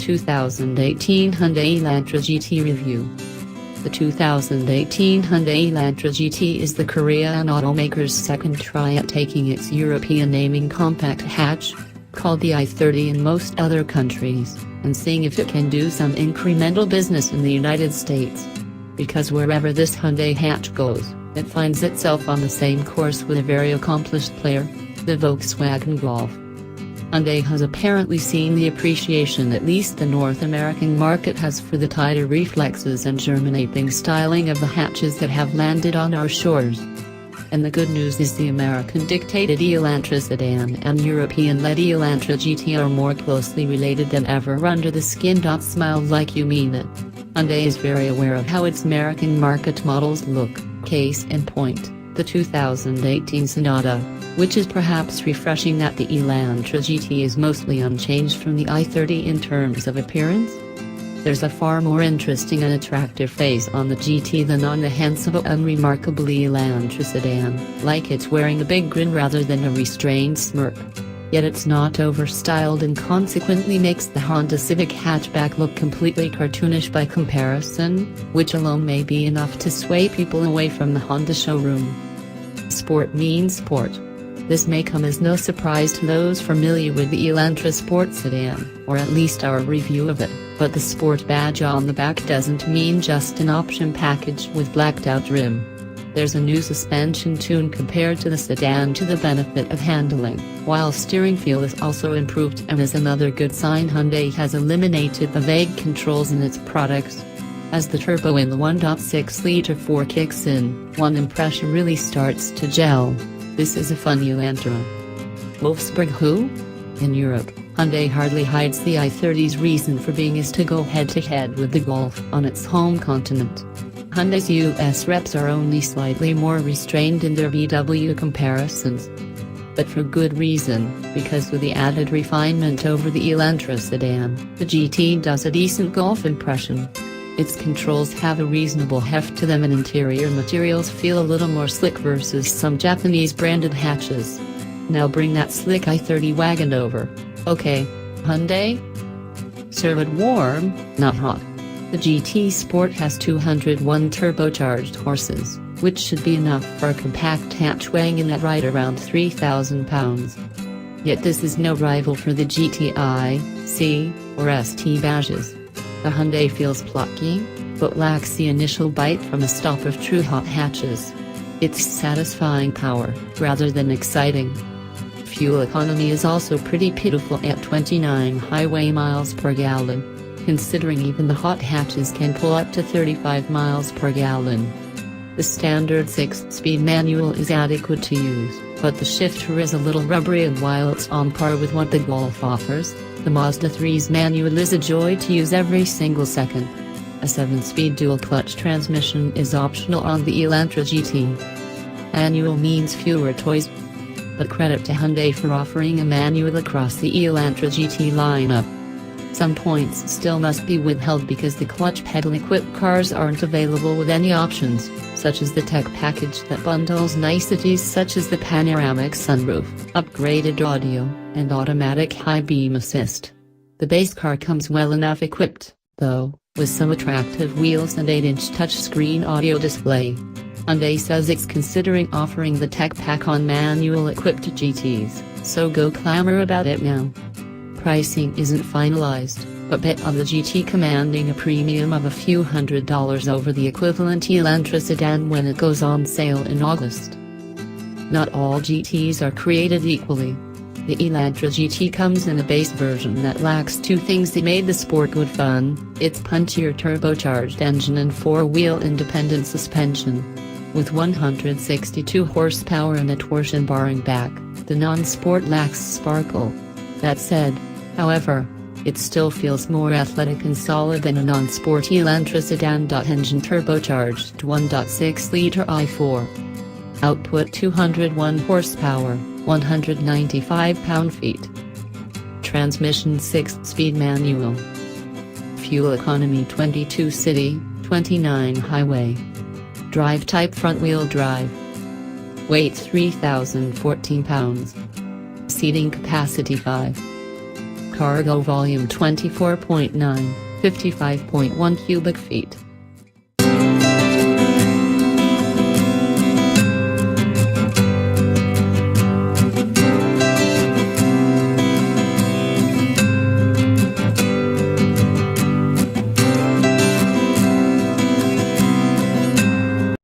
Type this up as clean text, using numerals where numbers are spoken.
2018 Hyundai Elantra GT Review. The 2018 Hyundai Elantra GT is the Korean automaker's second try at taking its European naming compact hatch, called the i30 in most other countries, and seeing if it can do some incremental business in the United States. Because wherever this Hyundai hatch goes, it finds itself on the same course with a very accomplished player, the Volkswagen Golf. Hyundai has apparently seen the appreciation at least the North American market has for the tighter reflexes and germinating styling of the hatches that have landed on our shores. And the good news is the American-dictated Elantra sedan and European-led Elantra GT are more closely related than ever under the skin. Smile like you mean it. Hyundai is very aware of how its American market models look, case in point, the 2018 Sonata, which is perhaps refreshing that the Elantra GT is mostly unchanged from the i30 in terms of appearance. There's a far more interesting and attractive face on the GT than on the handsome and unremarkable Elantra sedan, like it's wearing a big grin rather than a restrained smirk. Yet it's not overstyled and consequently makes the Honda Civic hatchback look completely cartoonish by comparison, which alone may be enough to sway people away from the Honda showroom. Sport means sport. This may come as no surprise to those familiar with the Elantra Sport sedan, or at least our review of it, but the Sport badge on the back doesn't mean just an option package with blacked-out rim. There's a new suspension tune compared to the sedan to the benefit of handling, while steering feel is also improved, and as another good sign, Hyundai has eliminated the vague controls in its products. As the turbo in the 1.6-liter 4 kicks in, one impression really starts to gel. This is a fun Elantra. Wolfsburg who? In Europe, Hyundai hardly hides the i30's reason for being is to go head-to-head with the Golf on its home continent. Hyundai's US reps are only slightly more restrained in their VW comparisons. But for good reason, because with the added refinement over the Elantra sedan, the GT does a decent Golf impression. Its controls have a reasonable heft to them and interior materials feel a little more slick versus some Japanese branded hatches. Now bring that slick i30 wagon over. Okay, Hyundai? Serve it warm, not hot. The GT Sport has 201 turbocharged horses, which should be enough for a compact hatch weighing in at right around 3,000 pounds. Yet this is no rival for the GTI, C, or ST badges. The Hyundai feels plucky, but lacks the initial bite from a stock of true hot hatches. It's satisfying power, rather than exciting. Fuel economy is also pretty pitiful at 29 highway miles per gallon, considering even the hot hatches can pull up to 35 miles per gallon. The standard 6-speed manual is adequate to use, but the shifter is a little rubbery, and while it's on par with what the Golf offers, the Mazda 3's manual is a joy to use every single second. A 7-speed dual-clutch transmission is optional on the Elantra GT. Manual means fewer toys. But credit to Hyundai for offering a manual across the Elantra GT lineup. Some points still must be withheld because the clutch pedal-equipped cars aren't available with any options, such as the tech package that bundles niceties such as the panoramic sunroof, upgraded audio, and automatic high beam assist. The base car comes well enough equipped, though, with some attractive wheels and 8-inch touchscreen audio display. Hyundai says it's considering offering the tech pack on manual-equipped GTs, so go clamor about it now. Pricing isn't finalized, but bet on the GT commanding a premium of a few $100s over the equivalent Elantra sedan when it goes on sale in August. Not all GTs are created equally. The Elantra GT comes in a base version that lacks two things that made the Sport good fun: its punchier turbocharged engine and 4-wheel independent suspension. With 162 horsepower and a torsion barring back, the non-Sport lacks sparkle. That said, however, it still feels more athletic and solid than a non-Sport Elantra sedan. Engine turbocharged 1.6-liter i4. Output 201 horsepower, 195 pound-feet. Transmission 6-speed manual. Fuel economy 22 city, 29 highway. Drive type front-wheel drive. Weight 3,014 pounds. Seating capacity 5. Cargo volume 24.9, 55.1 cubic feet.